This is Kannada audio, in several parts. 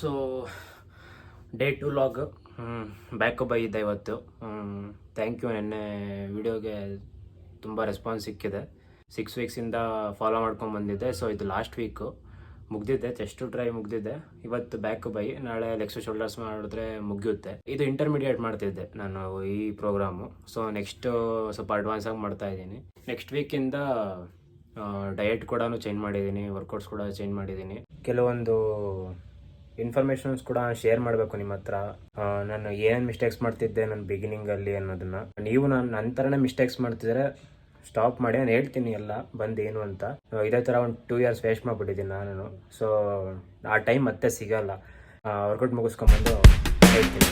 So day 2 log back by ಇದ್ದೆ ಇವತ್ತು. Thank you. ನೆನ್ನೆ ವಿಡಿಯೋಗೆ ತುಂಬ ರೆಸ್ಪಾನ್ಸ್ ಸಿಕ್ಕಿದೆ. 6 ವೀಕ್ಸಿಂದ ಫಾಲೋ ಮಾಡ್ಕೊಂಡು ಬಂದಿದ್ದೆ. ಸೊ ಇದು ಲಾಸ್ಟ್ ವೀಕು ಮುಗ್ದಿದ್ದೆ, ಚೆಸ್ಟ್ ಡ್ರೈ ಮುಗ್ದಿದ್ದೆ. ಇವತ್ತು ಬ್ಯಾಕ್ ಬೈ, ನಾಳೆ ಲೆಗ್ಸ್ ಶೋಲ್ಡರ್ಸ್ ಮಾಡಿದ್ರೆ ಮುಗಿಯುತ್ತೆ. ಇದು ಇಂಟರ್ಮೀಡಿಯೇಟ್ ಮಾಡ್ತಿದ್ದೆ ನಾನು ಈ ಪ್ರೋಗ್ರಾಮು. ಸೊ ನೆಕ್ಸ್ಟು ಸ್ವಲ್ಪ ಅಡ್ವಾನ್ಸ್ ಆಗಿ ಮಾಡ್ತಾ ಇದ್ದೀನಿ. ನೆಕ್ಸ್ಟ್ ವೀಕಿಂದ ಡಯಟ್ ಕೂಡ ಚೇಂಜ್ ಮಾಡಿದ್ದೀನಿ, ವರ್ಕೌಟ್ಸ್ ಕೂಡ ಚೇಂಜ್ ಮಾಡಿದ್ದೀನಿ. ಕೆಲವೊಂದು ಇನ್ಫಾರ್ಮೇಷನ್ಸ್ ಕೂಡ ಶೇರ್ ಮಾಡಬೇಕು ನಿಮ್ಮ ಹತ್ರ. ನಾನು ಏನೇನು ಮಿಸ್ಟೇಕ್ಸ್ ಮಾಡ್ತಿದ್ದೆ ನನ್ನ ಬಿಗಿನಿಂಗಲ್ಲಿ ಅನ್ನೋದನ್ನ. ನೀವು ನನ್ನ ಥರನೇ ಮಿಸ್ಟೇಕ್ಸ್ ಮಾಡ್ತಿದ್ರೆ ಸ್ಟಾಪ್ ಮಾಡಿ, ನಾನು ಹೇಳ್ತೀನಿ ಎಲ್ಲ ಬಂದು ಏನು ಅಂತ. ಇದೇ ಥರ ಒಂದು 2 ಇಯರ್ಸ್ ವೇಸ್ಟ್ ಮಾಡಿಬಿಟ್ಟಿದ್ದೀನಿ ನಾನು. ಸೊ ಆ ಟೈಮ್ ಮತ್ತೆ ಸಿಗಲ್ಲ. ವರ್ಕೌಟ್ ಮುಗಿಸ್ಕೊಂಬಂದು ಹೇಳ್ತೀನಿ.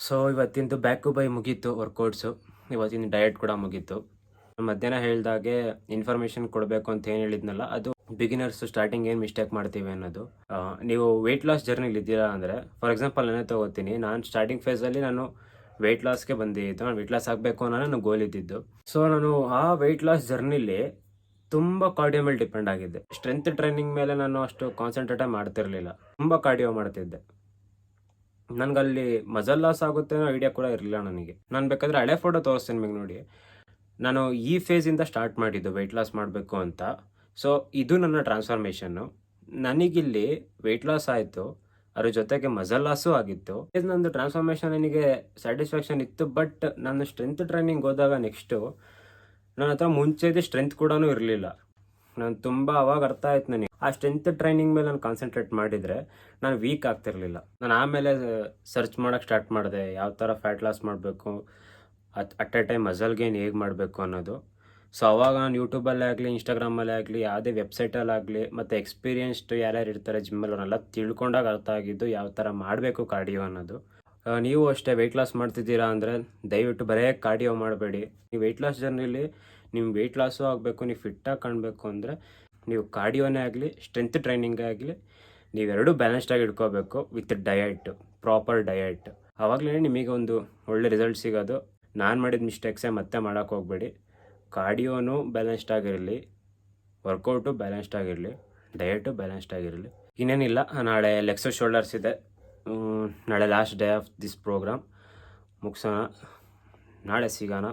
ಸೊ ಇವತ್ತಿಂದು ಬ್ಯಾಕ್ ಬೈ ಮುಗೀತು ವರ್ಕೌಟ್ಸು. ಇವತ್ತಿನ ಡಯಟ್ ಕೂಡ ಮುಗೀತು. ಮಧ್ಯಾಹ್ನ ಹೇಳಿದಾಗೆ ಇನ್ಫಾರ್ಮೇಷನ್ ಕೊಡಬೇಕು ಅಂತ ಏನು ಹೇಳಿದ್ನಲ್ಲ, ಅದು ಬಿಗಿನರ್ಸ್ ಸ್ಟಾರ್ಟಿಂಗ್ ಏನು ಮಿಸ್ಟೇಕ್ ಮಾಡ್ತೀವಿ ಅನ್ನೋದು. ನೀವು ವೆಯ್ಟ್ ಲಾಸ್ ಜರ್ನಿಲಿ ಇದ್ದೀರಾ ಅಂದರೆ, ಫಾರ್ ಎಕ್ಸಾಂಪಲ್ ನಾನೇ ತೊಗೋತೀನಿ. ನಾನು ಸ್ಟಾರ್ಟಿಂಗ್ ಫೇಸಲ್ಲಿ ನಾನು ವೆಯ್ಟ್ ಲಾಸ್ಗೆ ಬಂದಿದ್ದು. ನಾನು ವೆಯ್ಟ್ ಲಾಸ್ ಆಗಬೇಕು ಅನ್ನೋ ನನ್ನ ಗೋಲ್ ಇದ್ದಿದ್ದು. ಸೊ ನಾನು ಆ ವೆಯ್ಟ್ ಲಾಸ್ ಜರ್ನಿಲಿ ತುಂಬ ಕಾರ್ಡಿಯೋ ಮೇಲೆ ಡಿಪೆಂಡ್ ಆಗಿದ್ದೆ. ಸ್ಟ್ರೆಂತ್ ಟ್ರೈನಿಂಗ್ ಮೇಲೆ ನಾನು ಅಷ್ಟು ಕಾನ್ಸಂಟ್ರೇಟೇ ಮಾಡ್ತಿರ್ಲಿಲ್ಲ, ತುಂಬ ಕಾರ್ಡಿಯೋ ಮಾಡ್ತಿದ್ದೆ. ನನಗಲ್ಲಿ ಮಜಲ್ ಲಾಸ್ ಆಗುತ್ತೆ ಅನ್ನೋ ಐಡಿಯಾ ಕೂಡ ಇರಲಿಲ್ಲ ನನಗೆ. ನಾನು ಬೇಕಾದರೆ ಹಳೆ ಫೋಟೋ ತೋರಿಸ್ತೀನಿ ನಿಮಗೆ ನೋಡಿ. ನಾನು ಈ ಫೇಸಿಂದ ಸ್ಟಾರ್ಟ್ ಮಾಡಿದ್ದು ವೆಯ್ಟ್ ಲಾಸ್ ಮಾಡಬೇಕು ಅಂತ. ಸೊ ಇದು ನನ್ನ ಟ್ರಾನ್ಸ್ಫಾರ್ಮೇಷನ್ನು. ನನಗಿಲ್ಲಿ ವೆಯ್ಟ್ ಲಾಸ್ ಆಯಿತು, ಅದ್ರ ಜೊತೆಗೆ ಮಜಲ್ ಲಾಸು ಆಗಿತ್ತು. ನಂದು ಟ್ರಾನ್ಸ್ಫಾರ್ಮೇಷನ್ ನನಗೆ ಸ್ಯಾಟಿಸ್ಫ್ಯಾಕ್ಷನ್ ಇತ್ತು. ಬಟ್ ನಾನು ಸ್ಟ್ರೆಂತ್ ಟ್ರೈನಿಂಗ್ ಹೋದಾಗ ನೆಕ್ಸ್ಟು ನನ್ನ ಹತ್ರ ಮುಂಚೆದೇ ಸ್ಟ್ರೆಂತ್ ಕೂಡ ಇರಲಿಲ್ಲ. ನಾನು ತುಂಬ ಅವಾಗ ಅರ್ಥ ಆಯ್ತು ನನಗೆ, ಆ ಸ್ಟ್ರೆಂತ್ ಟ್ರೈನಿಂಗ್ ಮೇಲೆ ನಾನು ಕಾನ್ಸಂಟ್ರೇಟ್ ಮಾಡಿದರೆ ನಾನು ವೀಕ್ ಆಗ್ತಿರ್ಲಿಲ್ಲ. ನಾನು ಆಮೇಲೆ ಸರ್ಚ್ ಮಾಡೋಕ್ಕೆ ಸ್ಟಾರ್ಟ್ ಮಾಡಿದೆ, ಯಾವ ಥರ ಫ್ಯಾಟ್ ಲಾಸ್ ಮಾಡಬೇಕು, at A time muscle gain ಹೇಗೆ ಮಾಡಬೇಕು ಅನ್ನೋದು. ಸೊ ಅವಾಗ ನಾನು ಯೂಟ್ಯೂಬಲ್ಲೇ ಆಗಲಿ ಇನ್ಸ್ಟಾಗ್ರಾಮಲ್ಲೇ ಆಗಲಿ ಯಾವುದೇ ವೆಬ್ಸೈಟಲ್ಲಾಗಲಿ ಮತ್ತು ಎಕ್ಸ್ಪೀರಿಯನ್ಸ್ಡ್ ಯಾರ್ಯಾರು ಇರ್ತಾರೆ ಜಿಮ್ಮಲ್ಲಿ ಅವನ್ನೆಲ್ಲ ತಿಳ್ಕೊಂಡಾಗ ಅರ್ಥ ಆಗಿದ್ದು ಯಾವ ಥರ ಮಾಡಬೇಕು ಕಾರ್ಡಿಯೋ ಅನ್ನೋದು. ನೀವು ಅಷ್ಟೇ ವೆಯ್ಟ್ ಲಾಸ್ ಮಾಡ್ತಿದ್ದೀರಾ ಅಂದರೆ ದಯವಿಟ್ಟು ಬರೀ ಕಾರ್ಡಿಯೋ ಮಾಡಬೇಡಿ. ನೀವು ವೆಯ್ಟ್ ಲಾಸ್ ಜರ್ನಿಲಿ ನಿಮ್ಮ ವೆಯ್ಟ್ ಲಾಸು ಆಗಬೇಕು, ನೀವು ಫಿಟ್ಟಾಗಿ ಕಾಣಬೇಕು ಅಂದರೆ ನೀವು ಕಾರ್ಡಿಯೋನೇ ಆಗಲಿ ಸ್ಟ್ರೆಂತ್ ಟ್ರೈನಿಂಗೇ ಆಗಲಿ ನೀವೆರಡೂ ಬ್ಯಾಲೆನ್ಸ್ಡಾಗಿ ಇಟ್ಕೋಬೇಕು ವಿತ್ ಡಯಟ್, ಪ್ರಾಪರ್ ಡಯಟ್. ಆವಾಗಲೇ ನಿಮಗೆ ಒಂದು ಒಳ್ಳೆ ರಿಸಲ್ಟ್ ಸಿಗೋದು. ನಾನು ಮಾಡಿದ ಮಿಸ್ಟೇಕ್ಸೇ ಮತ್ತೆ ಮಾಡೋಕ್ಕೆ ಹೋಗಬೇಡಿ. ಕಾರ್ಡಿಯೋನು ಬ್ಯಾಲೆನ್ಸ್ಡ್ ಆಗಿರಲಿ, ವರ್ಕೌಟು ಬ್ಯಾಲೆನ್ಸ್ಡ್ ಆಗಿರಲಿ, ಡಯಟು ಬ್ಯಾಲೆನ್ಸ್ಡ್ ಆಗಿರಲಿ. ಇನ್ನೇನಿಲ್ಲ, ನಾಳೆ ಲೆಗ್ಸ್ ಶೋಲ್ಡರ್ಸ್ ಇದೆ. ನಾಳೆ last day of this programme ಮುಗಿಸೋಣ. ನಾಳೆ ಸಿಗೋಣ.